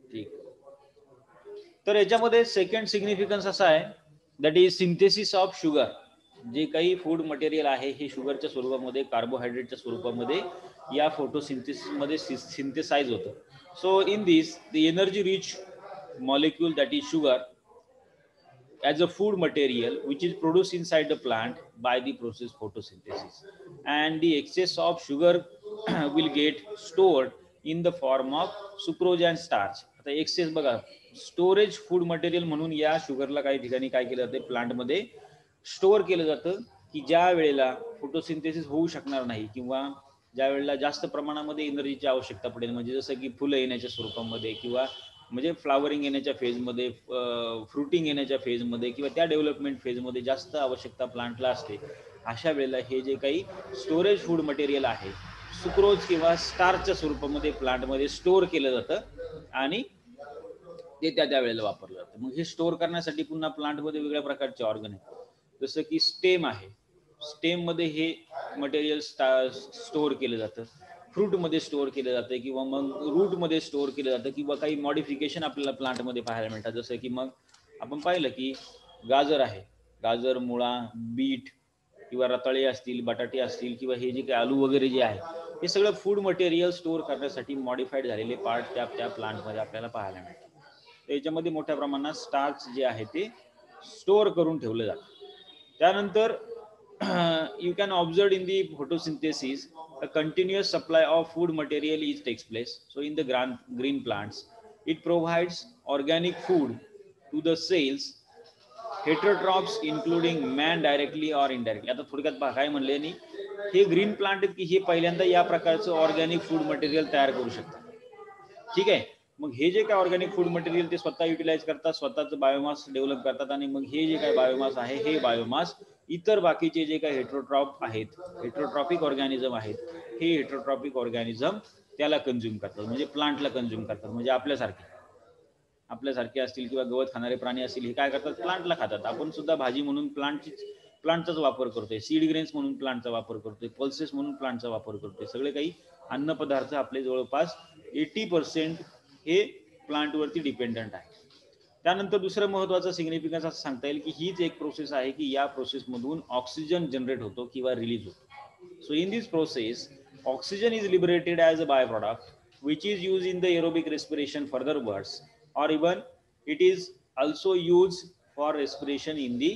ठीक. तर याच्यामध्ये सेकंड सिग्निफिकन्स असा आहे, that is synthesis of sugar. जे काही फूड मटेरियल आहे हे शुगरच्या स्वरूपामध्ये, कार्बोहायड्रेटच्या स्वरूपामध्ये या फोटोसिंथेसिसमध्ये सिंथेसाइज होतं. So in this the energy rich molecule, that is sugar, as a food material which is produced inside the plant by the process photosynthesis, and the excess of sugar will get stored in the form of sucrose and starch. आता access बघा, storage food material म्हणून या शुगरला काही ठिकाणी काय केलं जातं, प्लांटमध्ये स्टोअर केलं जातं, की ज्या वेळेला फोटोसिंथेसिस होऊ शकणार नाही किंवा ज्या वेळेला जास्त प्रमाणामध्ये एनर्जीची आवश्यकता पडेल, म्हणजे जसं की फुलं येण्याच्या स्वरूपामध्ये किंवा म्हणजे फ्लावरिंग येण्याच्या फेजमध्ये, फ्रुटिंग येण्याच्या फेजमध्ये किंवा त्या डेव्हलपमेंट फेजमध्ये जास्त आवश्यकता प्लांटला असते, अशा वेळेला हे जे काही स्टोरेज फूड मटेरियल आहे सुक्रोज किंवा स्टार्चच्या स्वरूपामध्ये प्लांटमध्ये स्टोअर केलं जातं आणि ते त्या वेळेला वापरलं जातं. मग हे स्टोअर करण्यासाठी पुन्हा प्लांटमध्ये वेगळ्या प्रकारचे ऑर्गन आहेत, जसं की स्टेम आहे. स्टेममध्ये हे मटेरियल स्टोअर केलं जातं, फ्रूटमध्ये स्टोअर केलं जातं किंवा मग रूटमध्ये स्टोअर केलं जातं किंवा काही मॉडिफिकेशन आपल्याला प्लांटमध्ये पाहायला मिळतात. जसं की मग आपण पाहिलं की गाजर आहे, गाजर, मुळा, बीट किंवा रताळे असतील, बटाटे असतील किंवा हे जे काही आलू वगैरे जे आहे, हे सगळं फूड मटेरियल स्टोअर करण्यासाठी मॉडिफाईड झालेले पार्ट त्या प्लांटमध्ये आपल्याला पाहायला मिळतात. त्याच्यामध्ये मोठ्या प्रमाणात स्टार्च जे आहे ते स्टोअर करून ठेवलं जातं. त्यानंतर you can observe in the photosynthesis a continuous supply of food material is takes place. So in the green plants it provides organic food to the cells, heterotrophs including man directly or indirectly. आता थोडक्यात काय म्हणले नी, हे green plant आहेत की हे पहिल्यांदा या प्रकारचं ऑर्गॅनिक फूड मटेरियल तयार करू शकतात. ठीक आहे. मग हे जे काय ऑर्गॅनिक फूड मटेरियल ते स्वतः युटिलाइज करतात, स्वतःचं बायोमास डेव्हलप करतात आणि मग हे जे काय बायोमास आहे हे बायोमास इतर बाकीचे जे काही हेट्रोट्रॉप आहेत, हेट्रोट्रॉपिक ऑर्गॅनिझम आहेत, हे हेट्रोट्रॉपिक ऑर्गॅनिझम त्याला कंझ्युम करतात, म्हणजे प्लांटला कंझ्युम करतात. म्हणजे आपल्यासारखे असतील किंवा गवत खाणारे प्राणी असतील, हे काय करतात, प्लांटला खातात. आपण सुद्धा भाजी म्हणून प्लांटचाच वापर करतोय, सीड ग्रेन्स म्हणून प्लांटचा वापर करतोय, पल्सेस म्हणून प्लांटचा वापर करतोय. सगळे काही अन्नपदार्थ आपले जवळपास 80% हे प्लांटवरती डिपेंडंट आहे. त्यानंतर दुसरं महत्त्वाचं सिग्निफिकन्स असं सांगता येईल की हीच एक प्रोसेस आहे की या प्रोसेसमधून ऑक्सिजन जनरेट होतो किंवा रिलीज होतो. So in this process oxygen is liberated as a bye product which is used in the aerobic respiration furtherwards, or even it is also used for respiration in the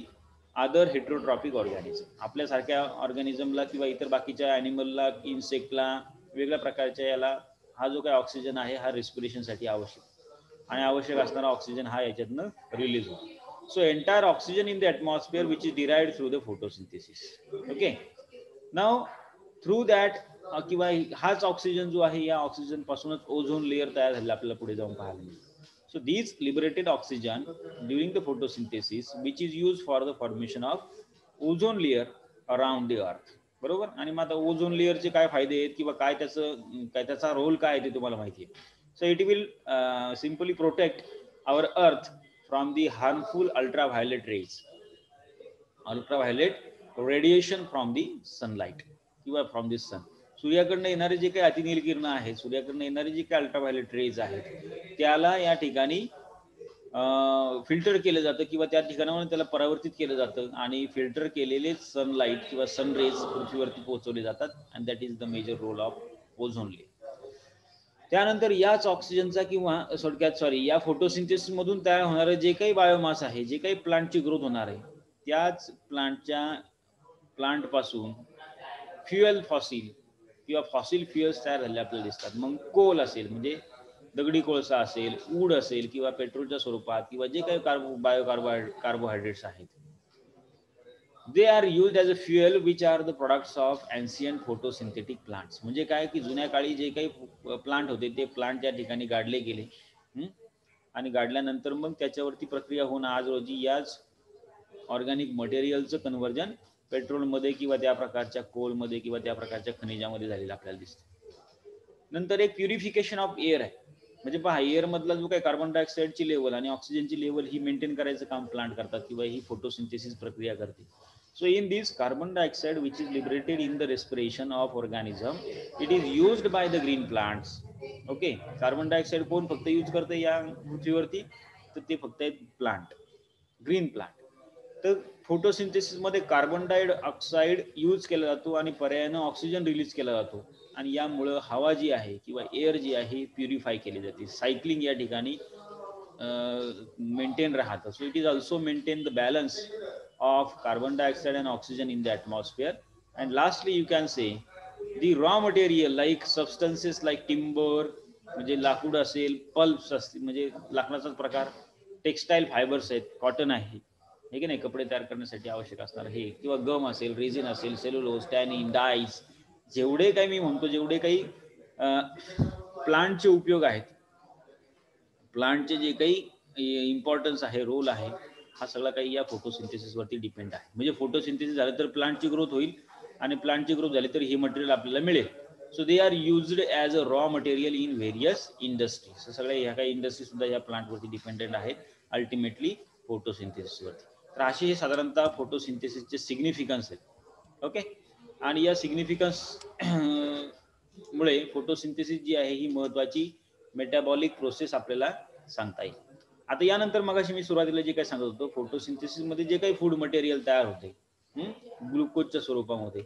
other heterotrophic organism. आपल्यासारख्या ऑर्गॅनिझमला किंवा इतर बाकीच्या ॲनिमलला, इन्सेक्टला, वेगळ्या प्रकारच्या याला हा जो काही ऑक्सिजन आहे हा रेस्पिरेशनसाठी आवश्यक आणि आवश्यक असणारा ऑक्सिजन हा याच्यातनं रिलीज होतो. So entire oxygen in the atmosphere which is derived through the photosynthesis. Okay. Now through that किंवा हाच ऑक्सिजन जो आहे या ऑक्सिजन पासूनच ओझोन लेअर तयार झालेला आपल्याला पुढे जाऊन पाहायला मिळतो. So these liberated oxygen during the photosynthesis which is used for the formation of ozone layer around the earth. बरोबर. आणि मग आता ओझोन लेअरचे काय फायदे आहेत किंवा काय त्याचा रोल काय आहे ते तुम्हाला माहिती आहे. So it will simply protect our earth from the harmful ultraviolet rays, ultraviolet radiation from the sunlight किंवा फ्रॉम दी सन. सूर्याकडनं येणारे जे काही अतिनील किरण आहेत, सूर्याकडनं येणारे जे काही अल्ट्राव्हायोलेट रेज आहेत, त्याला या ठिकाणी फिल्टर केलं जातं किंवा त्या ठिकाणावर त्याला परावर्तित केलं जातं आणि फिल्टर केलेले सनलाईट किंवा सनरेज पृथ्वीवरती पोहोचवले जातात. And that is the major role of ozone layer. त्यानंतर याच ऑक्सिजनचा किंवा या फोटोसिंथेसिस मधून तयार होणारे जे काही बायोमास आहे, जे काही प्लांटची ग्रोथ होणार आहे, त्याच प्लांट पासून फ्युएल फॉसिल किंवा फॉसिल फ्युएल्स तयार झालेले आपल्याला दिसतात. मग कोल असेल म्हणजे दगडी कोळसा असेल, ऊड असेल किंवा पेट्रोलच्या स्वरूपात किंवा जे काही कार्बोहायड्रेट्स आहेत, they are used as a fuel which are the products of ancient photosynthetic plants. म्हणजे काय की जुन्या काळी जे काही प्लांट होते ते प्लांट त्या ठिकाणी गाडले गेले आणि गाडल्यानंतर मग त्याच्यावरती प्रक्रिया होऊन आज रोजी याच ऑर्गॅनिक मटेरियलचं कन्व्हर्जन पेट्रोलमध्ये किंवा त्या प्रकारच्या कोलमध्ये किंवा त्या प्रकारच्या खनिजामध्ये झालेलं आपल्याला दिसतं. नंतर एक प्युरिफिकेशन ऑफ एअर आहे. म्हणजे पहा, एअर मधला जो काही कार्बन डायऑक्साईडची लेवल आणि ऑक्सिजनची लेवल ही मेंटेन करायचं काम प्लांट करतात किंवा ही फोटोसिंथेसिस प्रक्रिया करते. So in this carbon dioxide which is liberated in the respiration of organism, it is used by the green plants okay, carbon dioxide कोण फक्त यूज करते या पृथ्वीवरती, तर ते फक्त आहेत प्लांट, ग्रीन प्लांट. तर फोटोसिंथेसिस मध्ये कार्बन डायऑक्साईड यूज केला जातो आणि पर्यायानं ऑक्सिजन रिलीज केला जातो, आणि यामुळं हवा जी आहे किंवा एअर जी आहे प्युरिफाय केली जाते. सायकलिंग या ठिकाणी मेंटेन राहतं. So it is also maintain the balance of carbon dioxide and oxygen in the atmosphere. And lastly you can say the raw material like substances like timber, म्हणजे लाकूड असेल, pulps असतील म्हणजे लाकडाचाच प्रकार, टेक्स्टाईल फायबर्स आहेत, cotton आहे हे की नाही, कपडे तयार करण्यासाठी आवश्यक असणार हे, किंवा गम असेल, रेझिन असेल, सेल्युलोज, टॅनिन, डाईज, जेवढे काही मी म्हणतो, जेवढे काही प्लांटचे उपयोग आहेत, प्लांटचे जे काही इम्पॉर्टन्स आहे, रोल आहे, हा सगळा काही या फोटोसिंथेसिसवरती डिपेंड आहे. म्हणजे फोटोसिंथेसिस झालं तर प्लांटची ग्रोथ होईल, आणि प्लांटची ग्रोथ झाली तर हे मटेरियल आपल्याला मिळेल. So they are used as a raw material in various industries. सगळ्या ह्या काही इंडस्ट्री सुद्धा या प्लांटवरती डिपेंडेंट आहेत अल्टिमेटली फोटोसिंथेसिसवरती. तर असे हे साधारणतः फोटोसिंथेसिसचे सिग्निफिकन्स आहेत. ओके, आणि या सिग्निफिकन्स मुळे फोटोसिंथेसिस जी आहे ही महत्वाची मेटाबॉलिक प्रोसेस आपल्याला सांगता येईल. आता यानंतर मगाशी मी सुरुवातीला जे काही सांगत होतो, फोटोसिंथेसिस मध्ये जे काही फूड मटेरियल तयार होते ग्लुकोजच्या स्वरूपामध्ये,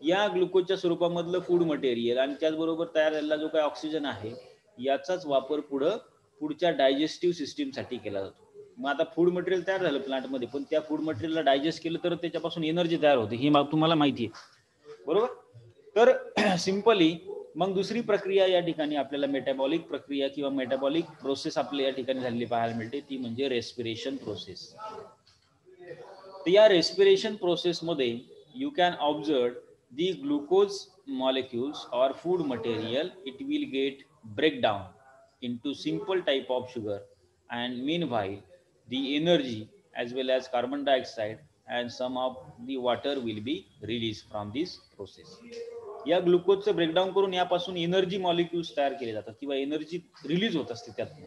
या ग्लुकोजच्या स्वरूपामधलं फूड मटेरियल आणि त्याचबरोबर तयार झालेला जो काही ऑक्सिजन आहे, याचाच वापर पुढच्या डायजेस्टिव्ह सिस्टीमसाठी केला जातो. मग आता फूड मटेरियल तयार झालं प्लांटमध्ये, पण त्या फूड मटेरियलला डायजेस्ट केलं तर त्याच्यापासून एनर्जी तयार होते, ही तुम्हाला माहिती आहे, बरोबर. तर सिंपली मग दुसरी प्रक्रिया या ठिकाणी आपल्याला मेटाबॉलिक प्रक्रिया किंवा मेटाबॉलिक प्रोसेस आपल्या या ठिकाणी झालेली पाहायला मिळते, ती म्हणजे रेस्पिरेशन प्रोसेस. तर या रेस्पिरेशन प्रोसेसमध्ये you can observe the glucose molecules or food material, it will get breakdown into simple type of sugar, and meanwhile the energy as well as carbon dioxide and some of the water will be released from this process. या ग्लुकोजचं breakdown करून यापासून energy molecules तयार केले जातात किंवा energy release होत असते त्यातून,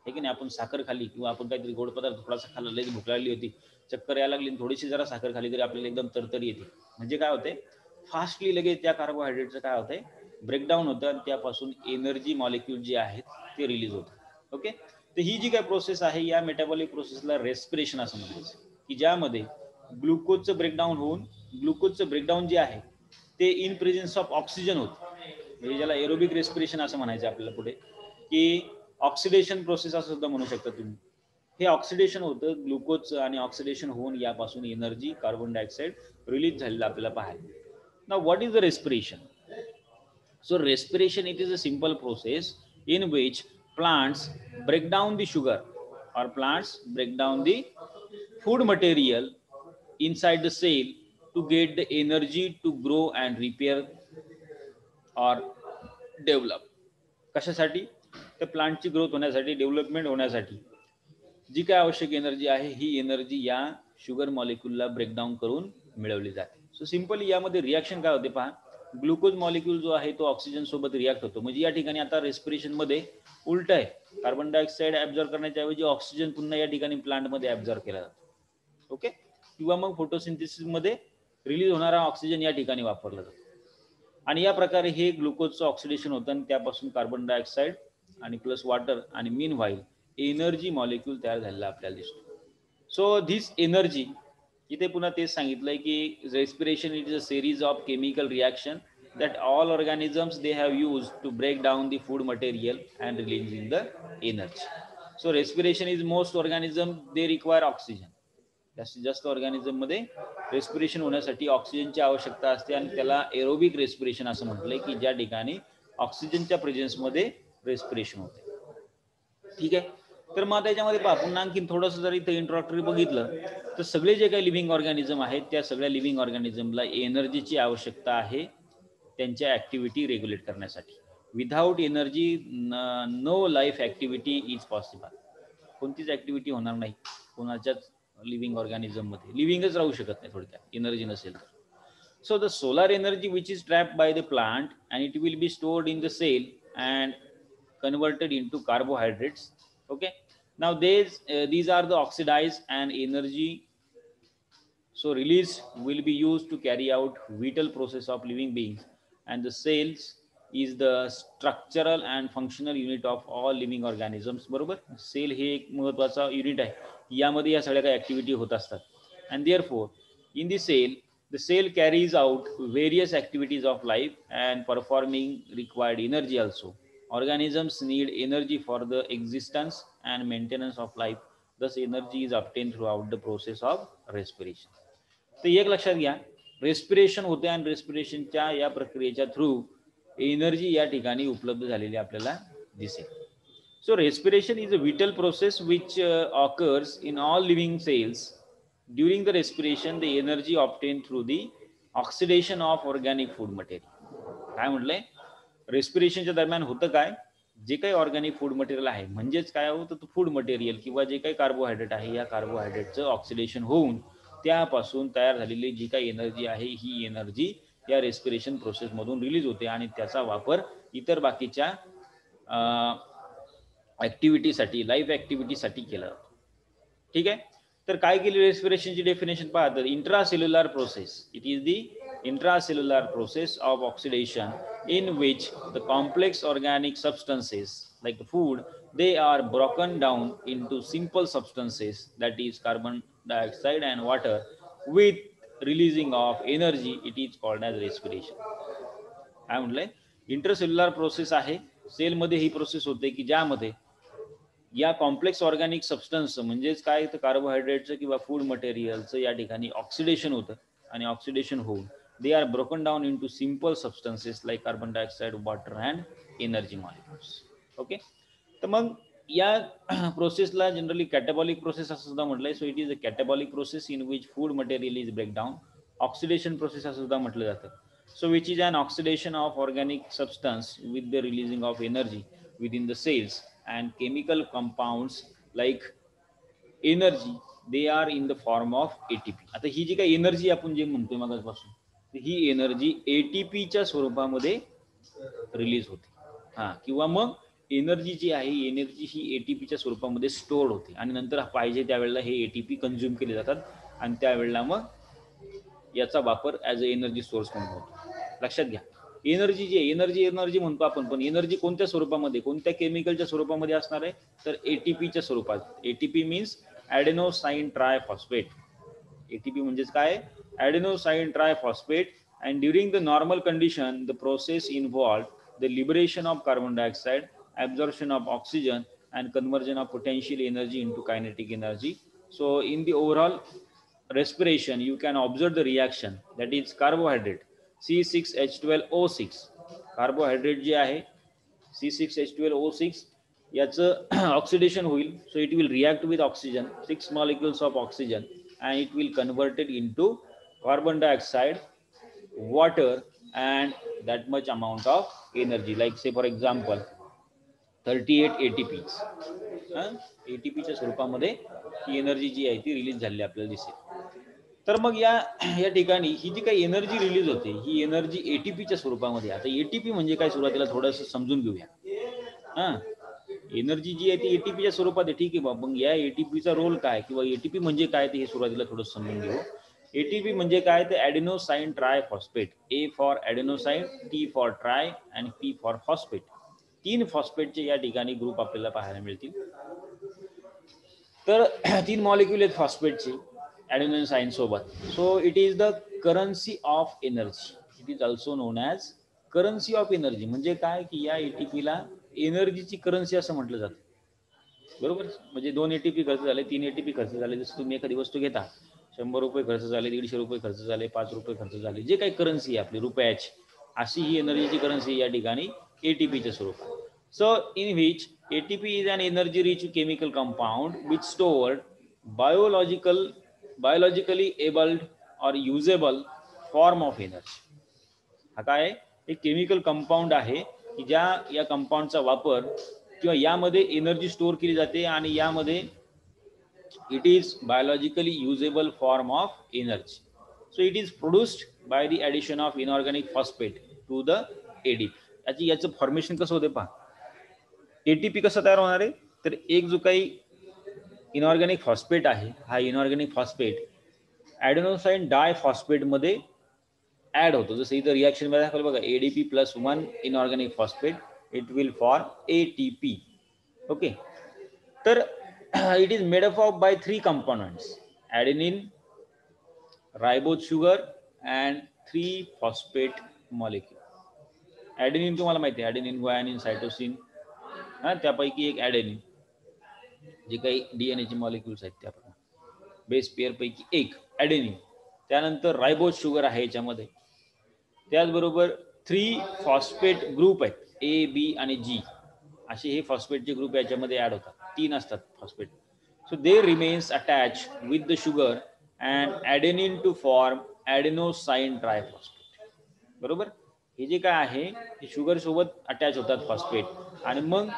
हे की नाही. आपण साखर खाली किंवा आपण काहीतरी गोड पदार्थ थोडासा खाल्ला, लगेच भूक लागली होती, चक्कर यायला लागली, थोडीशी जरा साखर खाली तरी आपल्याला एकदम तरतरी येते. म्हणजे काय होते, फास्टली लगेच त्या कार्बोहायड्रेटचं काय होतंय, ब्रेकडाऊन होतं आणि त्यापासून एनर्जी मॉलिक्यूल जे आहेत ते रिलीज होतात. ओके, तर ही जी काय प्रोसेस आहे या मेटाबॉलिक प्रोसेसला रेस्पिरेशन असं म्हणायचं, की ज्यामध्ये ग्लुकोजचं ब्रेकडाऊन होऊन ग्लुकोजचं ब्रेकडाऊन जे आहे ते इन प्रेझेन्स ऑफ ऑक्सिजन होतं, म्हणजे ज्याला एरोबिक रेस्पिरेशन असं म्हणायचं आपल्याला पुढे, की ऑक्सिडेशन प्रोसेस असं सुद्धा म्हणू शकता तुम्ही. हे ऑक्सिडेशन होतं ग्लुकोजचं, आणि ऑक्सिडेशन होऊन यापासून एनर्जी कार्बन डायऑक्साईड रिलीज झालेलं आपल्याला पाहायला. Now what is the respiration? So respiration, it is a simple process in which plants break down the sugar, or plants break down the food material inside the cell to get the energy to grow and repair or develop. कशासाठी? तर प्लांटची growth होण्यासाठी, development होण्यासाठी जी काय आवश्यक energy आहे, ही energy या sugar मॉलिक्यूलला breakdown करून मिळवली जाते. सो सिंपली यामध्ये रिॲक्शन काय होते पहा, ग्लुकोज मॉलिक्यूल जो आहे तो ऑक्सिजन सोबत रिॲक्ट होतो. म्हणजे या ठिकाणी आता रेस्पिरेशन मध्ये उलट आहे, कार्बन डायऑक्साईड ऍब्झॉर्ब करण्याच्या ऐवजी ऑक्सिजन पुन्हा या ठिकाणी प्लांटमध्ये ऍब्झॉर्ब केला जातो. ओके, किंवा मग फोटोसिंथेसिस मध्ये रिलीज होणारा ऑक्सिजन या ठिकाणी वापरला जातो, आणि या प्रकारे हे ग्लुकोजचं ऑक्सिडेशन होतं आणि त्यापासून कार्बन डायऑक्साईड आणि प्लस वॉटर आणि मीन व्हाईल एनर्जी मॉलिक्यूल तयार झालेला आपल्याला दिसतो. सो धिस एनर्जी, इथे पुन्हा तेच सांगितलंय की respiration it is a series of chemical reaction that all organisms they have used to break down the food material and releasing the energy. So respiration is most organism they require oxygen. जास्तीत जास्त organism मध्ये respiration होण्यासाठी ऑक्सिजनची आवश्यकता असते, आणि त्याला aerobic respiration असं म्हटलंय, की ज्या ठिकाणी ऑक्सिजनच्या प्रेझेन्समध्ये रेस्पिरेशन होते. ठीक आहे, तर मग त्याच्यामध्ये पुन्हा आणखी थोडंसं जर इथं इंट्रोडक्टरी बघितलं तर सगळे जे काही लिव्हिंग ऑर्गॅनिझम आहेत त्या सगळ्या लिव्हिंग ऑर्गॅनिझमला एनर्जीची आवश्यकता आहे त्यांच्या ऍक्टिव्हिटी रेग्युलेट करण्यासाठी. Without energy no life activity is possible. कोणतीच ऍक्टिव्हिटी होणार नाही कोणाच्याच लिव्हिंग ऑर्गॅनिझम मध्ये, लिव्हिंगच राहू शकत नाही थोडक्यात एनर्जी नसेल तर. So the solar energy which is trapped by the plant and it will be stored in the cell and converted into carbohydrates. Okay, now these are the oxidized and energy so release will be used to carry out vital process of living beings, and the cells is the structural and functional unit of all living organisms. बरोबर, sale हे एक महत्त्वाचा unit आहे. यामध्ये या सगळ्या काही activity होत असतात. And therefore in the cell the cell carries out various activities of life and performing required energy also. Organisms need energy for the existence and maintenance of life. Thus energy is obtained throughout the process of respiration. तर एक लक्षात घ्या, respiration होते आणि रेस्पिरेशनच्या या प्रक्रियेच्या through energy या ठिकाणी उपलब्ध झालेली आपल्याला दिसेल. So respiration is a vital process which occurs in all living cells. During the respiration, the energy obtained through the oxidation of organic food material. काय म्हटलंय, रेस्पिरेशनच्या दरम्यान होतं काय, जे काही ऑर्गॅनिक फूड मटेरियल आहे, म्हणजेच काय होतं, तो फूड मटेरियल किंवा जे काही कार्बोहायड्रेट आहे, या कार्बोहायड्रेटचं ऑक्सिडेशन होऊन त्यापासून तयार झालेली जी काही एनर्जी आहे, ही एनर्जी या रेस्पिरेशन प्रोसेसमधून रिलीज होते आणि त्याचा वापर इतर बाकीच्या ॲक्टिव्हिटीसाठी, लाईफ ॲक्टिव्हिटीसाठी केला जातो. ठीक आहे. तर काय केली रेस्पिरेशनची डेफिनेशन पहा, तर intracellular process, it is the intracellular process of oxidation in which the complex organic substances like the food, they are broken down into simple substances, that is carbon dioxide and water, with releasing of energy. It is called as respiration. काय म्हटलंय, intercellular process आहे, सेलमध्ये ही process होते की ज्यामध्ये या complex organic substance म्हणजेच काय, तर कार्बोहायड्रेटचं किंवा फूड मटेरियलचं या ठिकाणी ऑक्सिडेशन होतं आणि ऑक्सिडेशन होऊन they are broken down into simple substances like carbon dioxide, water and energy molecules. Okay, तर मग या प्रोसेसला जनरली कॅटाबॉलिक प्रोसेस असं सुद्धा म्हटलंय. So it is a catabolic process in which food material is breakdown. Oxidation process असं सुद्धा म्हटलं जातं. So which is an oxidation of organic substance with the releasing of energy within the cells and chemical compounds like energy, they are in the form of ATP. आता ही जी काही energy आपण जे म्हणतोय मगापासून, ही एनर्जी एटीपीच्या स्वरूपामध्ये रिलीज होते. हां, किंवा मग एनर्जी जी आहे, एनर्जी ही एटीपीच्या स्वरूपामध्ये स्टोअर होते आणि नंतर पाहिजे त्यावेळेला हे एटीपी कंझ्युम केले जातात आणि त्यावेळेला मग याचा वापर ॲज अ एनर्जी सोर्स म्हणून होतो. लक्षात घ्या, एनर्जी जी आहे, एनर्जी म्हणतो आपण, पण एनर्जी कोणत्या स्वरूपामध्ये, कोणत्या केमिकलच्या स्वरूपामध्ये असणार आहे, तर एटीपीच्या स्वरूपात. ATP means adenosine triphosphate. ATP म्हणजेच काय, adenosine triphosphate. And during the normal condition, the process involved the liberation of carbon dioxide, absorption of oxygen, and conversion of potential energy into kinetic energy. So in the overall respiration, you can observe the reaction, that is carbohydrate C6H12O6. carbohydrate जे आहे C6H12O6 याचं oxidation होईल. So it will react with oxygen, 6 molecules of oxygen, and it will convert it into carbon dioxide, water, and that much amount of energy, like say for example 38 ATPs. ATPच्या स्वरूपामध्ये ही energy जी आहे ती release झालेली आपल्याला दिसेल. तर मग या ठिकाणी ही जी काही एनर्जी रिलीज होते, ही एनर्जी एटीपीच्या स्वरूपामध्ये. आता एटीपी म्हणजे काय, सुरुवातीला थोडंसं समजून घेऊया. हां, एनर्जी जी आहे ती एटीपीच्या स्वरूपात आहे, ठीक आहे बाबा. मग या एटीपीचा रोल काय किंवा एटीपी म्हणजे काय ते हे सुरुवातीला थोडं समजून घेऊ. एटीपी म्हणजे काय, तर adenosine triphosphate. A for adenosine, T for tri आणि पी फॉर फॉस्फेट. 3 फॉस्फेटचे या ठिकाणी ग्रुप आपल्याला पाहायला मिळतील. तर 3 मॉलिक्युल आहेत फॉस्फेटचे ॲडेनोसाइन सोबत. So it is the currency of energy. It is also non as currency of energy. म्हणजे काय, की या एटीपीला एनर्जीची करन्सी असं म्हटलं जातं. बरोबर, म्हणजे 2 एटीपी खर्च झाले, 3 एटीपी खर्च झाले. जसं तुम्ही एखादी वस्तू घेता, 100 रुपये खर्च झाले, 150 रुपये खर्च झाले, 5 रुपये खर्च झाले, जे काही करन्सी आहे आपली रुपयाची, अशी ही एनर्जीची करन्सी या ठिकाणी एटीपीच्या स्वरूपात. So in which ATP is an energy rich chemical compound which stored biologically abled or usable form of energy. हा काय, एक केमिकल कंपाऊंड आहे की ज्या या कंपाऊंडचा वापर किंवा यामध्ये एनर्जी स्टोअर केली जाते आणि यामध्ये it is biologically usable form of energy. So it is produced by the addition of inorganic phosphate to the ATP. याचं फॉर्मेशन कसं होते पहा. एटीपी कसं तयार होणार आहे, तर एक जो काही इनऑर्गॅनिक फॉस्फेट आहे, हा इनऑर्गॅनिक फॉस्फेट ॲडेनोसाइन डायफॉस्फेटमध्ये ऍड होतो. जसं इथं रिॲक्शन मध्ये दाखवलं बघा, ADP plus 1 inorganic phosphate it will form ATP. Okay, तर it is made up of by 3 components, adenine, ribose sugar and 3 phosphate molecule. Adenine तुम्हाला माहिती आहे, ॲडेनिन, ग्वायनिन, सायटोसिन, त्यापैकी एक ॲडेनिन, जे काही DNA चे मॉलिक्युल्स आहेत त्याप्रमाणे बेस पेअर पैकी एक ॲडेनिन. त्यानंतर रायबोज शुगर आहे याच्यामध्ये. त्याचबरोबर 3 फॉस्फेट ग्रुप आहेत, A, B आणि G असे हे फॉस्फेटचे ग्रुप याच्यामध्ये ऍड होतात. 3 असतात phosphate. So they remains attach with the sugar and adenine to form adenosine triphosphate. बरोबर, हे जे काय आहे हे शुगर सोबत अटॅच होतात फॉस्फेट, आणि मग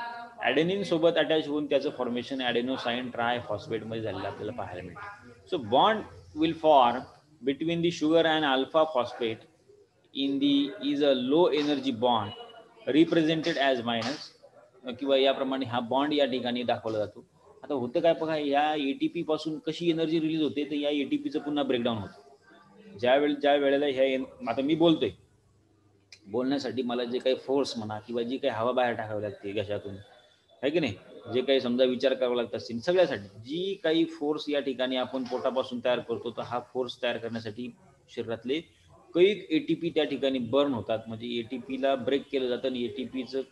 ॲडेनिन सोबत अटॅच होऊन त्याचं फॉर्मेशन ॲडेनोसाइन ट्रायफॉस्फेट मध्ये झालेलं आपल्याला पाहायला मिळतं. So bond will form between the sugar and alpha phosphate in the is a low energy bond represented as minus, किंवा याप्रमाणे हा बॉन्ड या ठिकाणी दाखवला जातो. आता होतं काय बघा, या ATP पासून कशी एनर्जी रिलीज होते, तर या ATPचं पुन्हा ब्रेकडाऊन होतं. ज्या वेळेला ह्या, आता मी बोलतोय, बोलण्यासाठी मला जे काही फोर्स म्हणा किंवा जी काही हवा बाहेर टाकावी लागते घशातून, आहे की नाही, जे काही समजा विचार करावा लागत असतील, सगळ्यासाठी जी काही फोर्स या ठिकाणी आपण पोटापासून तयार करतो, तर हा फोर्स तयार करण्यासाठी शरीरातले कैक ATP त्या ठिकाणी बर्न होतात. म्हणजे ATPला ब्रेक केलं जातं, आणि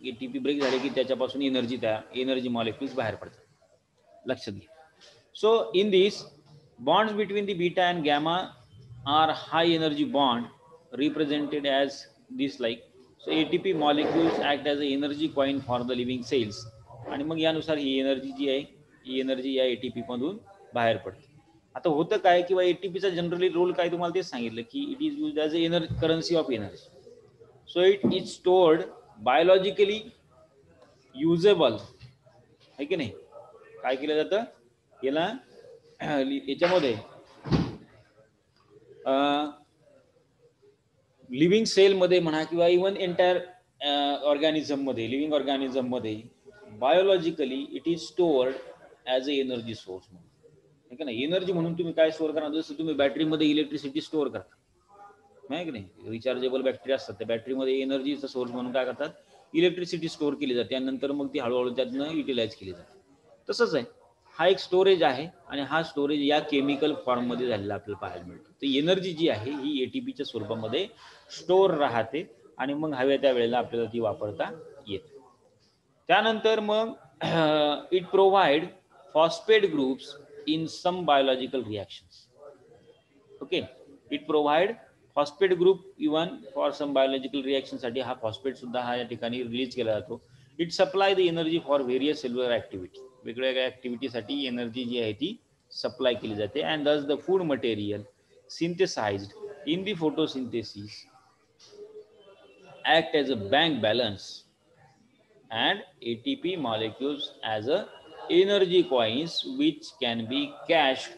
ATP ब्रेक झाले की त्याच्यापासून एनर्जी मॉलिक्युल्स बाहेर पडतात. लक्षात घ्या. So in this bonds between the beta and gamma are high energy bond represented as this like. So ATP molecules act as a energy coin for the living cells, आणि मग यानुसार ही energy जी आहे, ही energy या ATP मधून बाहेर पडते. आता होतं काय, किंवा ATPचा जनरली रोल काय, तुम्हाला तेच सांगितलं की it is use as a currency of energy. So it is stored biologically usable, आहे की नाही. काय केलं जातं याला, याच्यामध्ये लिव्हिंग सेलमध्ये म्हणा, किंवा इव्हन एंटायर ऑर्गॅनिझममध्ये, लिव्हिंग ऑर्गॅनिझममध्ये biologically it is stored as a energy source म्हणून, आहे की नाही. एनर्जी म्हणून तुम्ही काय स्टोअर करा, जसं तुम्ही बॅटरीमध्ये इलेक्ट्रिसिटी स्टोअर करता, नाही की नाही. रिचार्जेबल बॅटरी असतात, त्या बॅटरीमध्ये एनर्जीचा सोर्स म्हणून काय करतात, इलेक्ट्रिसिटी स्टोअर केली जाते, आणि नंतर मग ती हळूहळू त्यातनं युटिलाइज केली जाते. तसंच आहे, हा एक स्टोरेज आहे, आणि हा स्टोरेज या केमिकल फॉर्ममध्ये झालेला आपल्याला पाहायला मिळतो. तर एनर्जी जी आहे ही ATPच्या स्वरूपामध्ये स्टोअर राहते, आणि मग हव्या त्या वेळेला आपल्याला ती वापरता येते. त्यानंतर मग it provide phosphate groups in some biological reactions. Okay, it provide phosphate group even for some biological रिॲक्शनसाठी हा फॉस्फेट सुद्धा हा या ठिकाणी रिलीज केला जातो. It supply the energy for various cellular activity, वेगवेगळ्या ॲक्टिव्हिटीसाठी एनर्जी जी आहे ती सप्लाय केली जाते. And thus the food material synthesized in the photosynthesis act as a bank balance and ATP molecules as a energy coins which can be cashed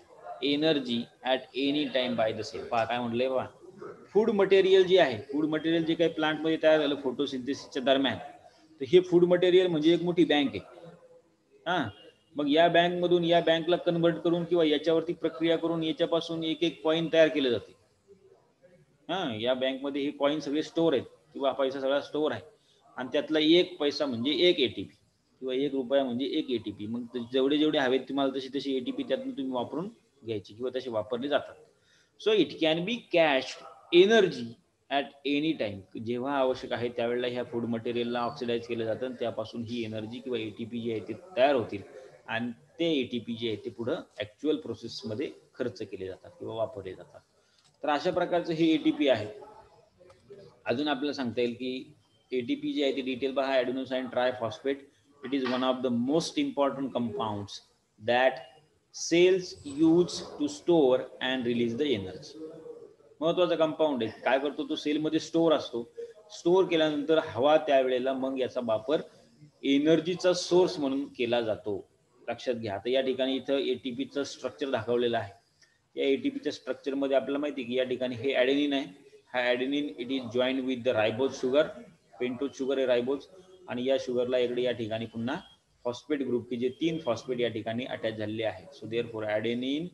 energy at any time by the cell. पहा काय म्हटलंय बा, food material जे आहे, food material जे काही प्लांटमध्ये तयार झालं फोटोसिंथेसिसच्या दरम्यान, तर हे फूड मटेरियल म्हणजे एक मोठी बँक आहे. मग या बँकमधून या बँकला कन्वर्ट करून किंवा याच्यावरती प्रक्रिया करून याच्यापासून एक एक कॉइन तयार केले जाते. या बँकमध्ये हे कॉइन सगळे स्टोअर आहेत, किंवा पैसा सगळा स्टोअर आहे, आणि त्यातला एक पैसा म्हणजे एक ATP, किंवा 1 रुपया म्हणजे एक ATP. मग जेवढे जेवढे हवेत तुम्हाला तशी तशी ATP त्यातून तुम्ही वापरून घ्यायची, किंवा तसे वापरले जातात. So it can be cashed energy at any time. जेव्हा आवश्यक आहे त्यावेळेला ह्या फूड मटेरियलला ऑक्सिडाइज केलं जातं, आणि त्यापासून ही एनर्जी किंवा ATP जी आहे ते तयार होतील, आणि ते ATP जे आहे ते पुढं ॲक्च्युअल प्रोसेसमध्ये खर्च केले जातात किंवा वापरले जातात. तर अशा प्रकारचं हे ATP आहे. अजून आपल्याला सांगता येईल की ATP जे आहे ते डिटेल पहा, adenosine triphosphate. It is one of the most important compounds that cells use to store and release the energy. महत्वाचा कंपाऊंड आहे. काय करतो तो, सेलमध्ये स्टोअर असतो, स्टोअर केल्यानंतर हवा त्यावेळेला मग याचा वापर एनर्जीचा सोर्स म्हणून केला जातो. लक्षात घ्या. आता या ठिकाणी इथं ATPचं स्ट्रक्चर दाखवलेलं आहे. या ATPच्या स्ट्रक्चरमध्ये आपल्याला माहिती आहे की या ठिकाणी हे ॲडेनिन आहे. हा adenine it is joined with the ribose sugar, pentose sugar आहे रायबोज, आणि या शुगरला इकडे या ठिकाणी पुन्हा फॉस्फेट ग्रुप की जे 3 फॉस्फेट या ठिकाणी अटॅच झालेले आहेत. So therefore adenine,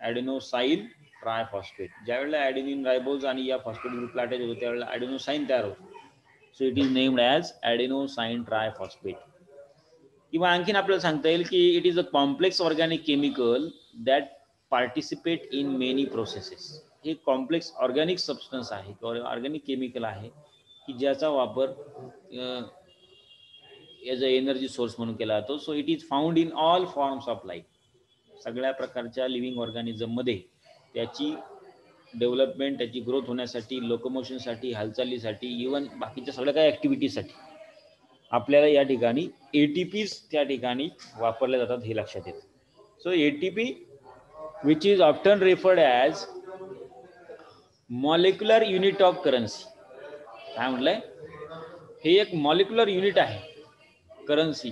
adenosine triphosphate. ज्यावेळेला ॲडेनिन रायबोज आणि या फॉस्फेट ग्रुपला अटॅच होतो त्यावेळेला ॲडेनोसाईन तयार होतो. So it is named as adenosine triphosphate. किंवा आणखीन आपल्याला सांगता येईल की it is a complex organic chemical that participate in many processes. हे कॉम्प्लेक्स ऑर्गॅनिक सबस्टन्स आहे किंवा ऑर्गॅनिक केमिकल आहे की ज्याचा वापर एज अ एनर्जी सोर्स म्हणून केला जातो. So it is found in all forms of life. सगळ्या प्रकारच्या लिव्हिंग ऑर्गॅनिझममध्ये त्याची डेव्हलपमेंट, त्याची ग्रोथ होण्यासाठी, लोकोमोशनसाठी, हालचालीसाठी, इवन बाकीच्या सगळ्या काही ॲक्टिव्हिटीसाठी आपल्याला या ठिकाणी ATPs त्या ठिकाणी वापरले जातात हे लक्षात येतं. So ATP which is often referred as molecular unit of currency. काय म्हटलंय? हे एक मॉलिक्युलर युनिट आहे करन्सी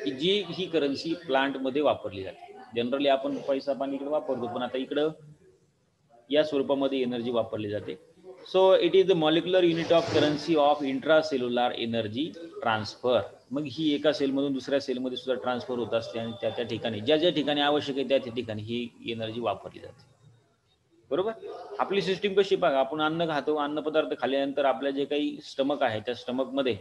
की जी ही करन्सी प्लांटमध्ये वापरली जाते. जनरली आपण पैसा पाणी इकडे वापरतो, पण आता इकडं या स्वरूपामध्ये एनर्जी वापरली जाते. So it is the molecular unit of currency of intracellular energy transfer. मग ही एका सेलमधून दुसऱ्या सेलमध्ये सुद्धा ट्रान्सफर होत असते आणि त्या त्या ठिकाणी ज्या ज्या ठिकाणी आवश्यक आहे त्या त्या ठिकाणी ही एनर्जी वापरली जाते. बरोबर. आपली सिस्टीम कशी बघा, आपण अन्न खातो, अन्नपदार्थ खाल्ल्यानंतर आपल्या जे काही स्टमक आहे त्या स्टमकमध्ये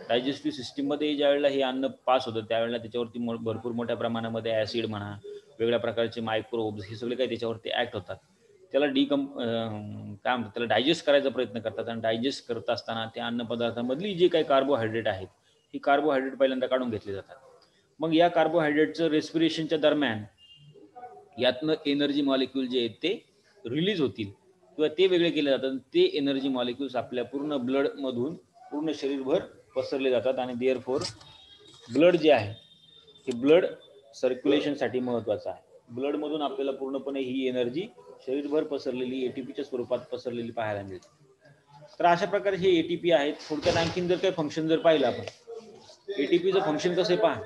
डायजेस्टिव्ह सिस्टीममध्ये ज्या वेळेला हे अन्न पास होतं त्यावेळेला त्याच्यावरती भरपूर मोठ्या प्रमाणामध्ये ॲसिड म्हणा, वेगळ्या प्रकारचे मायक्रोब्स, हे सगळे काही त्याच्यावरती ॲक्ट होतात. त्याला काय म्हणतात, त्याला डायजेस्ट करायचा प्रयत्न करतात आणि डायजेस्ट करत असताना त्या अन्नपदार्थामधली जे काही कार्बोहायड्रेट आहेत ही कार्बोहायड्रेट पहिल्यांदा काढून घेतले जातात. मग या कार्बोहायड्रेटचं रेस्पिरेशनच्या दरम्यान यातनं एनर्जी मॉलिक्यूल जे आहेत ते रिलीज होतील किंवा ते वेगळे केले जातात. ते एनर्जी मॉलिक्यूल्स आपल्या पूर्ण ब्लडमधून पूर्ण शरीरभर पसरले जातात आणि देअरफॉर ब्लड जे आहे हे ब्लड सर्क्युलेशनसाठी महत्त्वाचं आहे. ब्लडमधून आपल्याला पूर्णपणे ही एनर्जी शरीरभर पसरलेली ATPच्या स्वरूपात पसरलेली पाहायला मिळते. तर अशा प्रकारे हे ATP आहेत. थोडक्यात आणखीन जर काही फंक्शन जर पाहिलं आपण, ATPचं फंक्शन कसं आहे पहा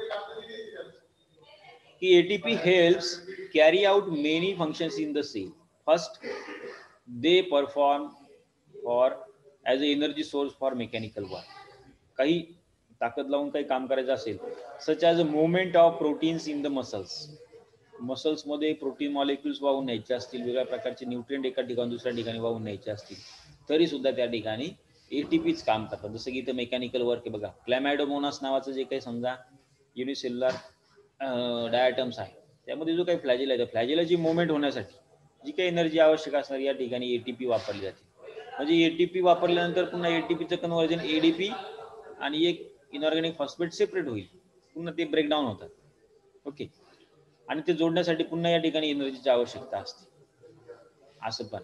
की ATP helps carry out many functions in the cell. First, they perform for as an energy source for mechanical work. काही ताकद लावून काही काम करायचं असेल, such as a movement of proteins in the muscles. मसल्समध्ये प्रोटीन मॉलिक्युल्स वाहून न्यायचे असतील, वेगळ्या प्रकारचे न्यूट्रिएंट एका ठिकाणी दुसऱ्या ठिकाणी वाहून न्यायचे असतील, तरी सुद्धा त्या ठिकाणी ATPच काम करतात. जसं की इथं मेकॅनिकल वर्क आहे बघा, क्लॅमॅडोमोनास नावाचं जे काही समजा युनिसेल्युलर डायटम्स आहे त्यामध्ये जो काही फ्लॅजिला आहे त्या फ्लॅजिलाची मुवमेंट होण्यासाठी जी काही एनर्जी आवश्यक असणार या ठिकाणी ATP वापरली जाते. म्हणजे ATP वापरल्यानंतर पुन्हा ATPचं कन्व्हर्जन ADP आणि एक इनऑर्गॅनिक फॉस्फेट सेपरेट होईल, पुन्हा ते ब्रेकडाऊन होतात. ओके. आणि ते जोडण्यासाठी पुन्हा या ठिकाणी एनर्जीची आवश्यकता असते असं पण.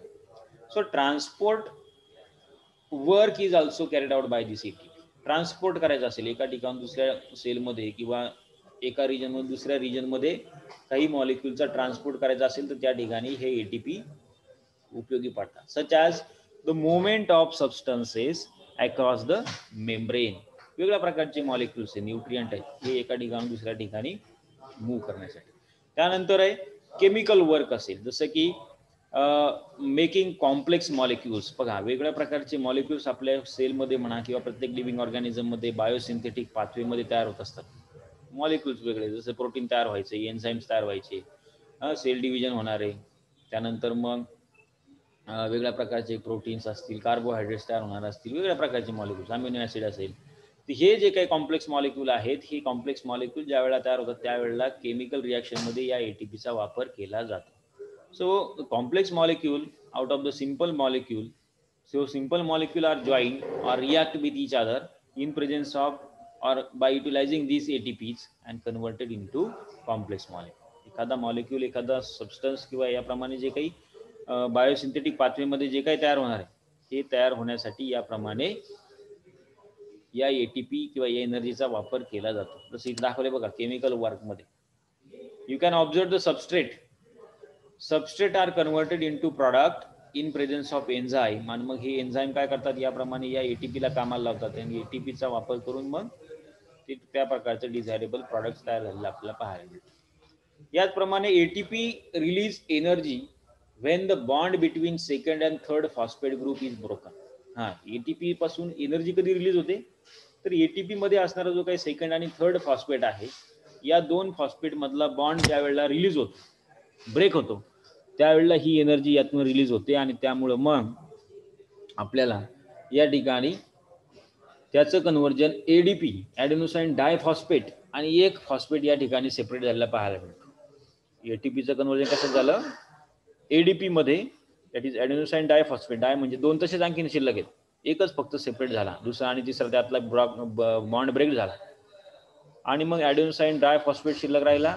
So transport work is also carried out by this ATP. Transport करायचं असेल एका ठिकाणी दुसऱ्या सेलमध्ये किंवा एका रिजनमधून दुसऱ्या रिजनमध्ये काही मॉलिक्यूलचा ट्रान्सपोर्ट करायचा असेल तर त्या ठिकाणी हे ATP उपयोगी पडतात. Such as the movement of substances across the membrane. वेगळ्या प्रकारचे मॉलिक्युल्स आहे, न्यूट्रिएंट आहेत, हे एका ठिकाणी दुसऱ्या ठिकाणी मूव्ह करण्यासाठी. त्यानंतर आहे केमिकल वर्क असेल, जसं की मेकिंग कॉम्प्लेक्स मॉलिक्युल्स. बघा वेगळ्या प्रकारचे मॉलिक्युल्स आपल्या सेलमध्ये म्हणा किंवा प्रत्येक लिव्हिंग ऑर्गॅनिझममध्ये बायोसिंथेटिक पाथवेमध्ये तयार होत असतात. मॉलिक्युल्स वेगळे, जसं प्रोटीन तयार व्हायचे, एन्झाईम्स तयार व्हायचे, सेल डिव्हिजन होणार आहे, त्यानंतर मग वेगळ्या प्रकारचे प्रोटीन्स असतील, कार्बोहायड्रेट्स तयार होणार असतील, वेगळ्या प्रकारचे मॉलिक्युल्स, अमिनो ॲसिड असेल. तर हे जे काही कॉम्प्लेक्स मॉलिक्यूल आहेत, ही कॉम्प्लेक्स मॉलिक्यूल ज्या वेळेला तयार होतात त्यावेळेला केमिकल रिॲक्शनमध्ये या ATPचा वापर केला जातो. So complex molecule out of the simple molecule, so simple molecule are joined or react with each other in presence of or by utilizing these ATPs and converted into complex molecule. एखादा molecule, एखादा substance किंवा याप्रमाणे जे काही biosynthetic पाथवेमध्ये जे काही तयार होणार आहे हे तयार होण्यासाठी याप्रमाणे या ATP किंवा या एनर्जीचा वापर केला जातो. जसं इथे दाखवले बघा केमिकल वर्कमध्ये. You can observe the substrate are converted into product in presence of enzyme. आणि मग हे एन्झाईम काय करतात, याप्रमाणे या ATPला कामाला लावतात आणि ATPचा वापर करून मग ते त्या प्रकारचे डिझायरेबल प्रॉडक्ट्स तयार झालेले आपल्याला पाहायला मिळतात. याचप्रमाणे ATP release energy when the bond between second and third phosphate group is broken. ATP पासून एनर्जी कधी रिलीज होते तर ATP मध्ये असणारा जो काही सेकंड आणि थर्ड फॉस्फेट आहे या दोन फॉस्फेट मधला बॉन्ड ज्या वेळेला रिलीज होतो, ब्रेक होतो, त्यावेळेला ही एनर्जी यातून रिलीज होते आणि त्यामुळं मग आपल्याला या ठिकाणी त्याचं कन्व्हर्जन एडीपी ॲडेनोसाईन डायफॉस्फेट आणि एक फॉस्फेट या ठिकाणी सेपरेट झालेला पाहायला मिळतं. एटीपीचं कन्व्हर्जन कसं झालं, एडीपी मध्ये दॅट इज ॲडेनोसाईन डायफॉस्फेट, डाय म्हणजे दोन तसेच आणखीन शिल्लक आहेत, एकच फक्त सेपरेट झाला, दुसरा आणि तिसरा त्यातला बॉन्ड ब्रेक झाला आणि मग ॲडेनोसाईन डायफॉस्फेट शिल्लक राहिला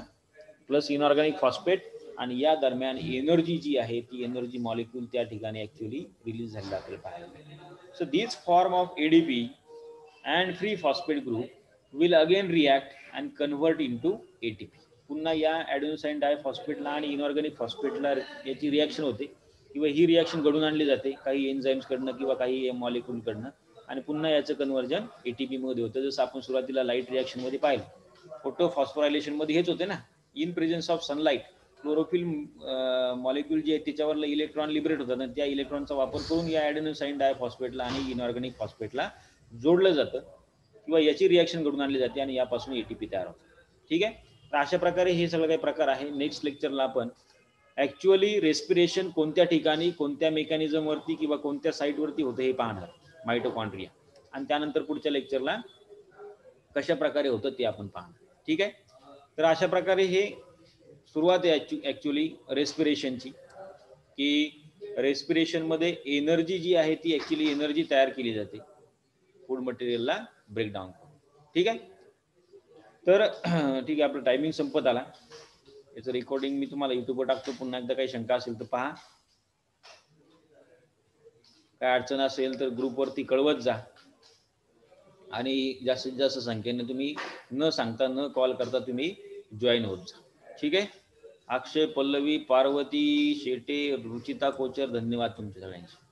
प्लस इनऑर्गॅनिक फॉस्फेट आणि या दरम्यान एनर्जी जी आहे ती एनर्जी मॉलिक्यूल त्या ठिकाणी ॲक्च्युअली रिलीज झालेला आपल्याला पाहायला मिळेल. So this form of ADP and free phosphate group will again react and convert into ATP. पुन्हा या ॲडेनोसाईन डायफॉस्फेटला आणि इनऑर्गॅनिक फॉस्फेटला याची रिॲक्शन होते किंवा ही रिॲक्शन घडून आणली जाते काही एन्झाईम्सकडनं किंवा काही मॉलिक्यूलकडनं आणि पुन्हा याचं कन्व्हर्जन ATP मध्ये होतं. जसं आपण सुरुवातीला लाईट रिॲक्शनमध्ये पाहिलं, फोटोफॉस्फोरायलेशनमध्ये हेच होते ना, in presence of sunlight chlorophyll molecule जे आहे त्याच्यावर इलेक्ट्रॉन लिबरेट होतात आणि त्या इलेक्ट्रॉनचा वापर करून या ॲडेनोसाईन डायफॉस्फेटला आणि इनऑर्गॅनिक फॉस्फेटला जोडलं जातं किंवा याची रिॲक्शन घडून आणली जाते आणि यापासून एटीपी तयार होतं. ठीक आहे, तर अशा प्रकारे हे सगळं काही प्रकार आहे. नेक्स्ट लेक्चरला आपण ॲक्च्युअली रेस्पिरेशन कोणत्या ठिकाणी कोणत्या मेकॅनिझमवरती किंवा कोणत्या साईटवरती होतं हे पाहणार, मायटोकॉन्ड्रिया, आणि त्यानंतर पुढच्या लेक्चरला कशा प्रकारे होतं ते आपण पाहणार. ठीक आहे, तर अशा प्रकारे हे सुरुवात आहे ॲक्च्युअली रेस्पिरेशनची, की रेस्पिरेशनमध्ये एनर्जी जी आहे ती ॲक्च्युली एनर्जी तयार केली जाते फूड मटेरियलला ब्रेकडाऊन करून. ठीक आहे, तर ठीक आहे, आपलं टायमिंग संपत आला. याचं रेकॉर्डिंग मी तुम्हाला युट्यूबवर टाकतो. पुन्हा एकदा काही शंका असेल तर पहा, काय अडचण असेल तर ग्रुपवरती कळवत जा आणि जास्तीत जास्त संख्येने तुम्ही न सांगता न कॉल करता तुम्ही जॉईन होत जा. ठीक आहे, अक्षय, पल्लवी, पार्वती, शेटे, रुचिता कोचर, धन्यवाद तुमच्या सगळ्यांचे.